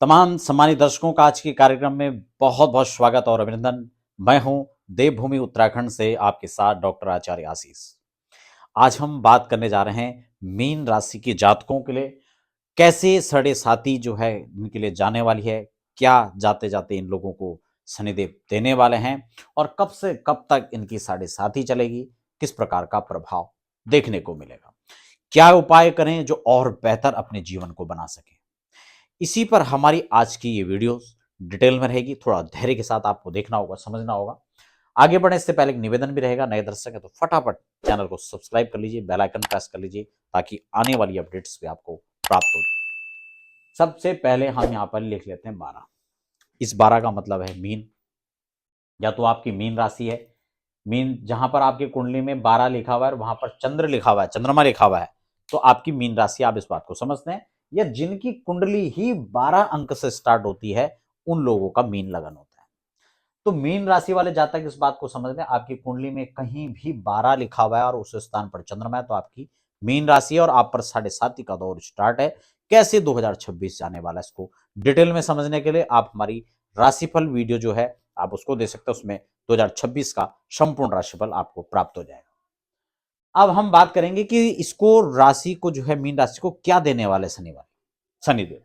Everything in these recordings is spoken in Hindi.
तमाम सम्मानित दर्शकों का आज के कार्यक्रम में बहुत बहुत स्वागत और अभिनंदन। मैं हूं देवभूमि उत्तराखंड से आपके साथ डॉक्टर आचार्य आशीष। आज हम बात करने जा रहे हैं मीन राशि के जातकों के लिए कैसे साढ़े साथी जो है इनके लिए जाने वाली है, क्या जाते जाते इन लोगों को शनिदेव देने वाले हैं और कब से कब तक इनकी साढ़े साथी चलेगी, किस प्रकार का प्रभाव देखने को मिलेगा, क्या उपाय करें जो और बेहतर अपने जीवन को बना सकें। इसी पर हमारी आज की ये वीडियो डिटेल में रहेगी। थोड़ा धैर्य के साथ आपको देखना होगा, समझना होगा। आगे बढ़ने से पहले एक निवेदन भी रहेगा, नए दर्शक है तो फटाफट चैनल को सब्सक्राइब कर लीजिए, बेल आइकन प्रेस कर लीजिए ताकि आने वाली अपडेट्स भी आपको प्राप्त हो जाए। सबसे पहले हम यहाँ पर लिख लेते हैं 12। इस 12 का मतलब है मीन, या तो आपकी मीन राशि है। मीन जहां पर आपकी कुंडली में 12 लिखा हुआ है और वहां पर चंद्र लिखा हुआ है, चंद्रमा लिखा हुआ है, तो आपकी मीन राशि, आप इस बात को समझते हैं। या जिनकी कुंडली ही 12 अंक से स्टार्ट होती है उन लोगों का मीन लगन होता है। तो मीन राशि वाले जातक इस बात को समझ लें, आपकी कुंडली में कहीं भी 12 लिखा हुआ है और उस स्थान पर चंद्रमा है तो आपकी मीन राशि है और आप पर साढ़े साती का दौर स्टार्ट है। कैसे 2026 जाने वाला है इसको डिटेल में समझने के लिए आप हमारी राशिफल वीडियो जो है आप उसको दे सकते हैं। उसमें 2026 का संपूर्ण राशिफल आपको प्राप्त हो जाएगा। अब हम बात करेंगे कि इसको राशि को जो है मीन राशि को क्या देने वाले शनिदेव।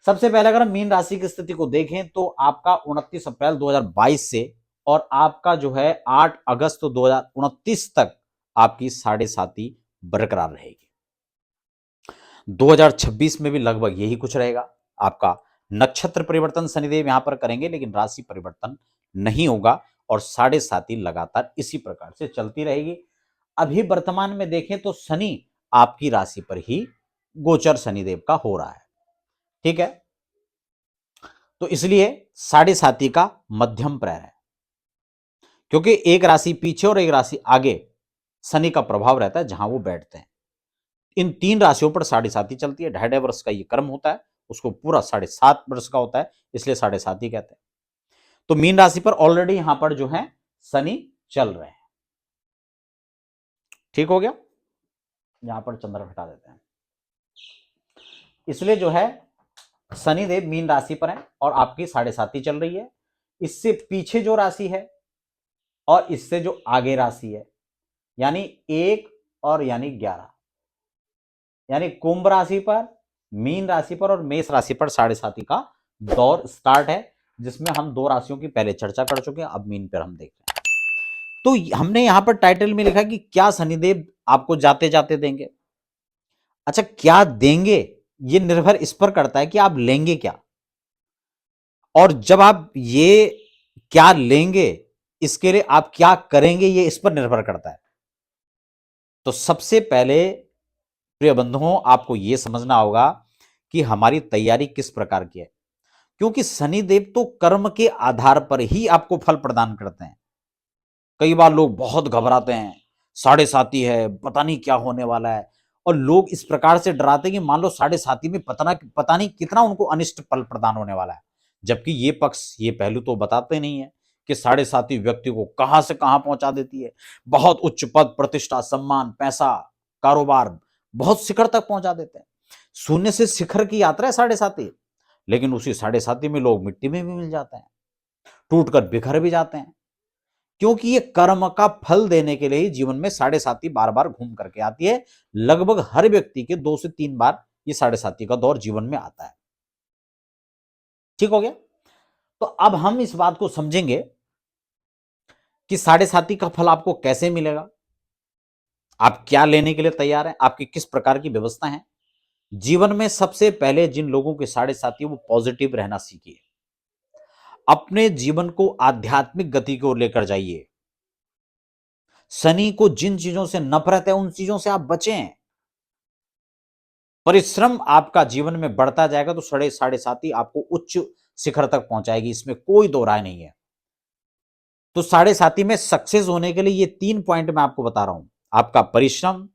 सबसे पहले अगर हम मीन राशि की स्थिति को देखें तो आपका 29 अप्रैल 2022 से और आपका जो है 8 अगस्त 2029 तक आपकी साढ़े साती बरकरार रहेगी। 2026 में भी लगभग यही कुछ रहेगा। आपका नक्षत्र परिवर्तन शनिदेव यहां पर करेंगे लेकिन राशि परिवर्तन नहीं होगा और साढ़े साती लगातार इसी प्रकार से चलती रहेगी। अभी वर्तमान में देखें तो शनि आपकी राशि पर ही गोचर शनिदेव का हो रहा है, ठीक है। तो इसलिए साढ़े साती का मध्यम प्रहर है, क्योंकि एक राशि पीछे और एक राशि आगे शनि का प्रभाव रहता है जहां वो बैठते हैं। इन तीन राशियों पर साढ़े साती चलती है। 2.5 वर्ष का ये कर्म होता है, उसको पूरा 7.5 वर्ष का होता है, इसलिए साढ़े साती कहते हैं। तो मीन राशि पर ऑलरेडी यहां पर जो है शनि चल रहे हैं, ठीक हो गया। यहां पर चंद्र हटा देते हैं। इसलिए जो है शनिदेव मीन राशि पर है और आपकी साढ़े साती चल रही है। इससे पीछे जो राशि है और इससे जो आगे राशि है यानी 1 और यानी 11, यानी कुंभ राशि पर, मीन राशि पर और मेष राशि पर साढ़े साती का दौर स्टार्ट है, जिसमें हम दो राशियों की पहले चर्चा कर चुके हैं। अब मीन पर हम देख रहे हैं। तो हमने यहां पर टाइटल में लिखा कि क्या शनिदेव आपको जाते जाते देंगे। अच्छा, क्या देंगे ये निर्भर इस पर करता है कि आप लेंगे क्या, और जब आप ये क्या लेंगे इसके लिए आप क्या करेंगे ये इस पर निर्भर करता है। तो सबसे पहले प्रिय बंधुओं आपको यह समझना होगा कि हमारी तैयारी किस प्रकार की है, क्योंकि शनिदेव तो कर्म के आधार पर ही आपको फल प्रदान करते हैं। कई बार लोग बहुत घबराते हैं, साढ़े साती है, पता नहीं क्या होने वाला है, और लोग इस प्रकार से डराते हैं कि मान लो साढ़े साती में पता नहीं कितना उनको अनिष्ट फल प्रदान होने वाला है। जबकि ये पक्ष, ये पहलू तो बताते नहीं है कि साढ़े साती व्यक्ति को कहां से कहां पहुंचा देती है। बहुत उच्च पद, प्रतिष्ठा, सम्मान, पैसा, कारोबार, बहुत शिखर तक पहुंचा देते हैं। शून्य से शिखर की यात्रा है साढ़े साती, लेकिन उसी साढ़े साती में लोग मिट्टी में भी मिल जाते हैं, टूटकर बिखर भी जाते हैं, क्योंकि ये कर्म का फल देने के लिए ही जीवन में साढ़े साती बार बार घूम करके आती है। लगभग हर व्यक्ति के 2 से 3 बार ये साढ़े साती का दौर जीवन में आता है, ठीक हो गया। तो अब हम इस बात को समझेंगे कि साढ़े साती का फल आपको कैसे मिलेगा, आप क्या लेने के लिए तैयार हैं, आपकी किस प्रकार की व्यवस्था है। जीवन में सबसे पहले जिन लोगों की साढ़े साती वो पॉजिटिव रहना सीखिए। अपने जीवन को आध्यात्मिक गति की ओर लेकर जाइए। शनि को जिन चीजों से नफरत है उन चीजों से आप बचें। परिश्रम आपका जीवन में बढ़ता जाएगा तो साढ़े साती आपको उच्च शिखर तक पहुंचाएगी, इसमें कोई दो राय नहीं है। तो साढ़े साती में सक्सेस होने के लिए ये 3 पॉइंट मैं आपको बता रहा हूं। आपका परिश्रम,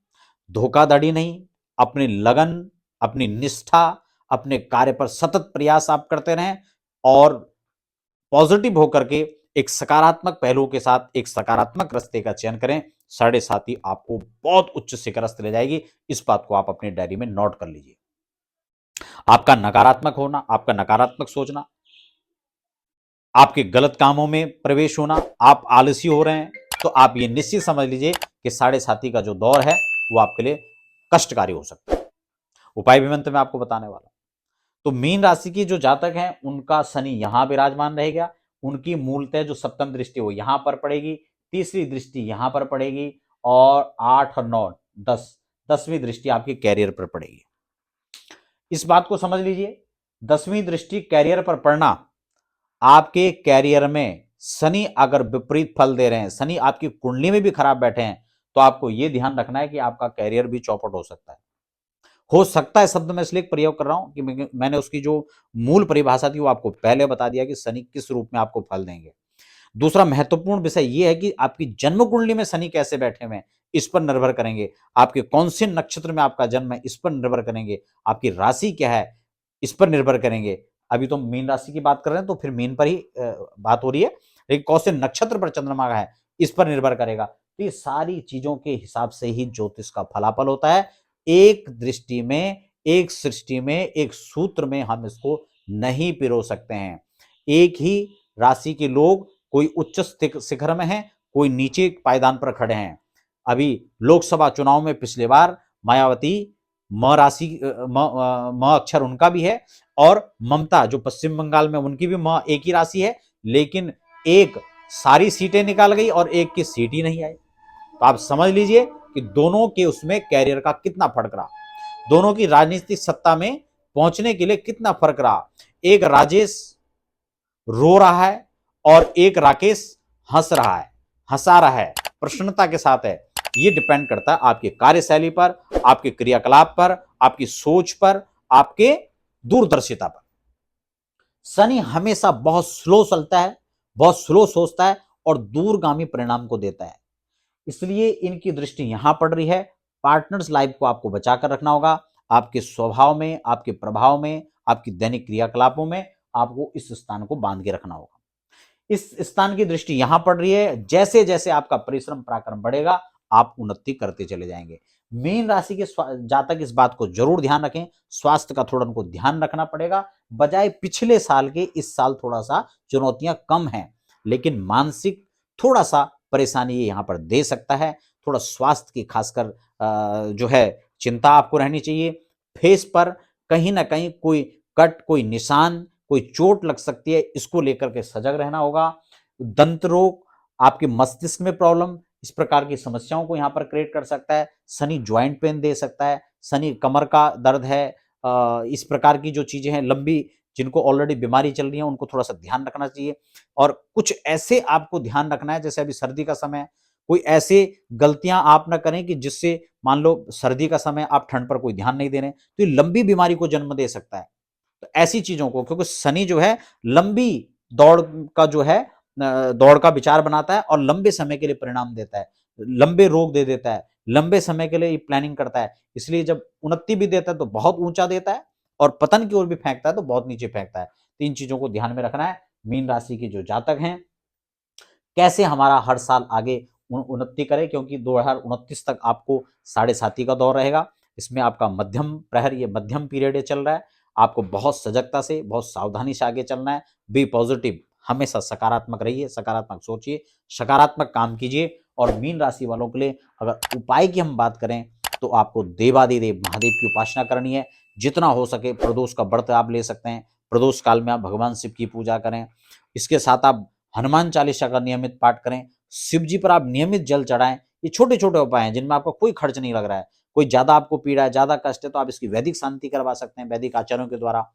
धोखाधड़ी नहीं, अपनी लगन, अपनी निष्ठा, अपने कार्य पर सतत प्रयास आप करते रहें और पॉजिटिव होकर के एक सकारात्मक पहलू के साथ एक सकारात्मक रास्ते का चयन करें। साढ़े साती आपको बहुत उच्च शिखरस्थ ले जाएगी। इस बात को आप अपनी डायरी में नोट कर लीजिए। आपका नकारात्मक होना, आपका नकारात्मक सोचना, आपके गलत कामों में प्रवेश होना, आप आलसी हो रहे हैं, तो आप ये निश्चित समझ लीजिए कि साढ़े साथी का जो दौर है वो आपके लिए कष्टकारी हो सकता है। उपाय भी मंत्र में आपको बताने वाला। तो मीन राशि की जो जातक हैं उनका शनि यहां विराजमान रहेगा, उनकी मूलतः जो सप्तम दृष्टि वो यहां पर पड़ेगी, तीसरी दृष्टि यहां पर पड़ेगी, और 8 और 9 10 10वीं दृष्टि आपके कैरियर पर पड़ेगी। इस बात को समझ लीजिए, 10वीं दृष्टि कैरियर पर पड़ना, आपके कैरियर में शनि अगर विपरीत फल दे रहे हैं, शनि आपकी कुंडली में भी खराब बैठे हैं, तो आपको यह ध्यान रखना है कि आपका कैरियर भी चौपट हो सकता है। हो सकता है शब्द मैं इसलिए प्रयोग कर रहा हूं कि मैंने उसकी जो मूल परिभाषा थी वो आपको पहले बता दिया कि शनि किस रूप में आपको फल देंगे। दूसरा महत्वपूर्ण विषय यह है कि आपकी जन्म कुंडली में शनि कैसे बैठे हुए हैं इस पर निर्भर करेंगे, आपके कौन से नक्षत्र में आपका जन्म है इस पर निर्भर करेंगे, आपकी राशि क्या है इस पर निर्भर करेंगे। अभी तो मीन राशि की बात कर रहे हैं तो फिर मीन पर ही बात हो रही है, लेकिन कौन से नक्षत्र पर चंद्रमा है इस पर निर्भर करेगा। तो ये सारी चीजों के हिसाब से ही ज्योतिष का फलाफल होता है। एक दृष्टि में, एक सृष्टि में, एक सूत्र में हम इसको नहीं पिरो सकते हैं। एक ही राशि के लोग कोई उच्च शिखर में है, कोई नीचे पायदान पर खड़े हैं। अभी लोकसभा चुनाव में पिछले बार मायावती म राशि म अक्षर उनका भी है, और ममता जो पश्चिम बंगाल में उनकी भी म एक ही राशि है, लेकिन एक सारी सीटें निकाल गई और एक की सीट ही नहीं आई। तो आप समझ लीजिए कि दोनों के उसमें कैरियर का कितना फर्क रहा, दोनों की राजनीतिक सत्ता में पहुंचने के लिए कितना फर्क रहा। एक राजेश रो रहा है और एक राकेश हंस रहा है, हंसा रहा है, प्रसन्नता के साथ है। ये डिपेंड करता है आपकी कार्यशैली पर, आपके क्रियाकलाप पर, आपकी सोच पर, आपके दूरदर्शिता पर। शनि हमेशा बहुत स्लो चलता है, बहुत स्लो सोचता है और दूरगामी परिणाम को देता है, इसलिए इनकी दृष्टि यहां पड़ रही है। पार्टनर्स लाइफ को आपको बचाकर रखना होगा, आपके स्वभाव में, आपके प्रभाव में, आपकी दैनिक क्रियाकलापों में आपको इस स्थान को बांध के रखना होगा। इस स्थान की दृष्टि यहां पड़ रही है, जैसे जैसे आपका परिश्रम पराक्रम बढ़ेगा आप उन्नति करते चले जाएंगे। मीन राशि के जातक इस बात को जरूर ध्यान रखें, स्वास्थ्य का थोड़ा उनको ध्यान रखना पड़ेगा। बजाय पिछले साल के इस साल थोड़ा सा चुनौतियां कम हैं, लेकिन मानसिक थोड़ा सा परेशानी ये यहां पर दे सकता है। थोड़ा स्वास्थ्य की खासकर जो है चिंता आपको रहनी चाहिए। फेस पर कहीं ना कहीं कोई कट, कोई निशान, कोई चोट लग सकती है, इसको लेकर के सजग रहना होगा। दंत रोग, आपके मस्तिष्क में प्रॉब्लम, इस प्रकार की समस्याओं को यहां पर क्रिएट कर सकता है। शनि ज्वाइंट पेन दे सकता है, शनि कमर का दर्द है, इस प्रकार की जो चीजें हैं लंबी, जिनको ऑलरेडी बीमारी चल रही है उनको थोड़ा सा ध्यान रखना चाहिए। और कुछ ऐसे आपको ध्यान रखना है, जैसे अभी सर्दी का समय है, कोई ऐसे गलतियां आप ना करें कि जिससे मान लो सर्दी का समय आप ठंड पर कोई ध्यान नहीं दे रहे, तो ये लंबी बीमारी को जन्म दे सकता है। तो ऐसी चीजों को, क्योंकि शनि जो है लंबी दौड़ का जो है दौड़ का विचार बनाता है और लंबे समय के लिए परिणाम देता है, लंबे रोग दे देता है, लंबे समय के लिए प्लानिंग करता है। इसलिए जब उन्नति भी देता है तो बहुत ऊंचा देता है, और पतन की ओर भी फेंकता है तो बहुत नीचे फेंकता है। तीन चीजों को ध्यान में रखना है। मीन राशि के जो जातक हैं कैसे हमारा हर साल आगे उन्नति करे, क्योंकि 2029 तक आपको साढ़े साथी का दौर रहेगा। इसमें आपका मध्यम प्रहर, ये मध्यम पीरियड चल रहा है। आपको बहुत सजगता से, बहुत सावधानी से आगे चलना है। बी पॉजिटिव, हमेशा सकारात्मक रहिए, सकारात्मक सोचिए, सकारात्मक काम कीजिए। और मीन राशि वालों के लिए अगर उपाय की हम बात करें तो आपको देवादिदेव महादेव की उपासना करनी है। जितना हो सके प्रदोष का व्रत आप ले सकते हैं, प्रदोष काल में आप भगवान शिव की पूजा करें। इसके साथ आप हनुमान चालीसा का नियमित पाठ करें, शिव जी पर आप नियमित जल चढ़ाएं। ये छोटे छोटे उपाय हैं जिनमें आपका कोई खर्च नहीं लग रहा है। कोई ज्यादा आपको पीड़ा है, ज्यादा कष्ट है, तो आप इसकी वैदिक शांति करवा सकते हैं वैदिक आचार्यों के द्वारा।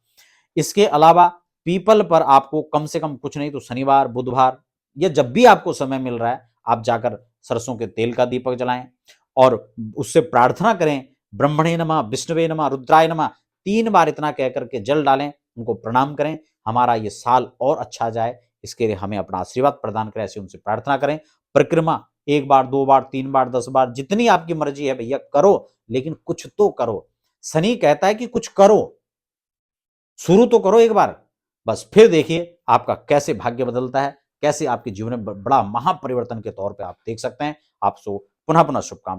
इसके अलावा पीपल पर आपको कम से कम कुछ नहीं तो शनिवार, बुधवार या जब भी आपको समय मिल रहा है आप जाकर सरसों के तेल का दीपक जलाएं और उससे प्रार्थना करें, ब्रह्मणे नमः, विष्णुवे नमः, रुद्राय नमः 3 बार इतना कह करके जल डालें, उनको प्रणाम करें। हमारा ये साल और अच्छा जाए, इसके लिए हमें अपना आशीर्वाद प्रदान करें, ऐसे उनसे प्रार्थना करें। परिक्रमा 1 बार, 2 बार, 3 बार, 10 बार, जितनी आपकी मर्जी है भैया करो, लेकिन कुछ तो करो। शनि कहता है कि कुछ करो, शुरू तो करो एक बार, बस फिर देखिए आपका कैसे भाग्य बदलता है, कैसे आपके जीवन में बड़ा महापरिवर्तन के तौर पे आप देख सकते हैं। आपको पुनः पुनः शुभकामनाएं।